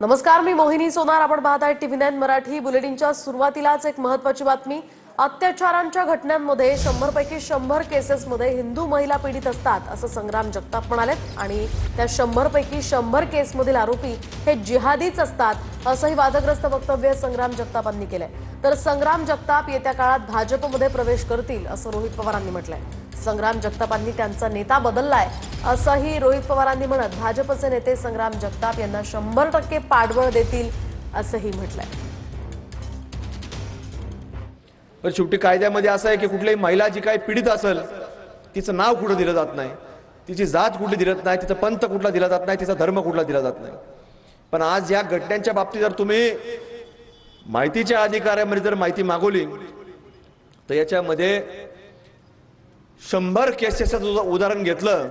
नमस्कार, मी मोहिनी सोनार. आपण पाहत आहात TV9 मराठी. बुलेटिनच्या सुरुवातीलाच एक महत्त्वाची बातमी. अत्याचारांच्या घटनांमध्ये 100 पैकी 100 केसेसमध्ये हिंदू महिला पीडित असतात असं संग्राम जगताप म्हणालेत आणि त्या 100 पैकी 100 केसमधील आरोपी हे जिहादीच असतात असंही वादग्रस्त वक्तव्य संग्राम जगतापांनी केलंय. तर संग्राम जगताप येत्या काळात भाजपमध्ये प्रवेश करतील असं रोहित पवारांनी म्हटलंय. संग्राम जगतापांनी त्यांचा नेता बदललाय असंही रोहित पवारांनी म्हणत भाजपचे नेते संग्राम जगताप यांना 100% पाठबळ देतील असंही म्हटलंय. पण शेवटी कायद्यामध्ये असं आहे की कुठलीही महिला जी काही पीडित असेल तिचं नाव कुठं दिलं जात नाही, तिची जात कुठली दिलं नाही, तिचा पंथ कुठला दिला जात नाही, तिचा धर्म कुठला दिला जात नाही. पण आज या घटनांच्या बाबतीत जर तुम्ही माहितीच्या अधिकाऱ्यामध्ये जर माहिती मागवली तर याच्यामध्ये 100 केसेसचं उदाहरण घेतलं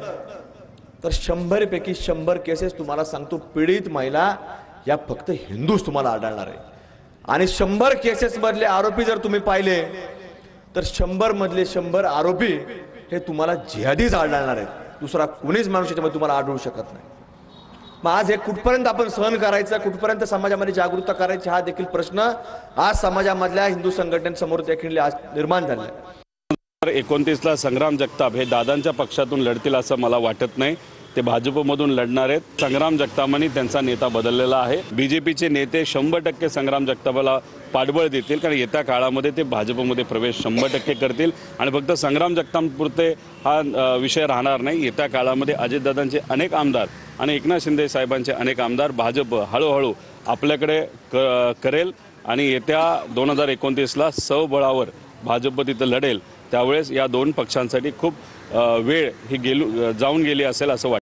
तर 100 पैकी 100 केसेस तुम्हाला सांगतो पीडित महिला या फक्त हिंदूच तुम्हाला आढळणार आहे. आणि 100 केसेस मधले आरोपी जर तुम्ही पाहिले तर 100 मधले 100 आरोपी हे तुम्हाला जिहादीच आढळणार आहेत. दुसरा कोणीच माणूस याच्यामध्ये तुम्हाला आढळू शकत नाही. मग आज हे कुठपर्यंत आपण सहन करायचं, कुठपर्यंत समाजामध्ये जागरूकता करायची हा देखील प्रश्न आज समाजामधल्या हिंदू संघटनेसमोर देखील आज निर्माण झाला आहे. 29ला संग्राम जगताप हे दादांच्या पक्षातून लढतील असं मला वाटत नाही. ते भाजपमधून लढणार आहेत. संग्राम जगतापांनी त्यांचा नेता बदललेला आहे. बीजेपीचे नेते 100% संग्राम जगतापाला पाठबळ देतील, कारण येत्या काळामध्ये ते भाजपमध्ये प्रवेश 100% करतील. आणि फक्त संग्राम जगतापपुरते हा विषय राहणार नाही. येत्या काळामध्ये अजितदादांचे अनेक आमदार आणि एकनाथ शिंदे साहेबांचे अनेक आमदार भाजप हळूहळू आपल्याकडे करेल आणि येत्या 2029ला स्वबळावर भाजप तिथं लढेल. त्यावेळेस या दोन पक्षांसाठी खूप वेळ ही जाऊन गेली असेल असं वाटतं.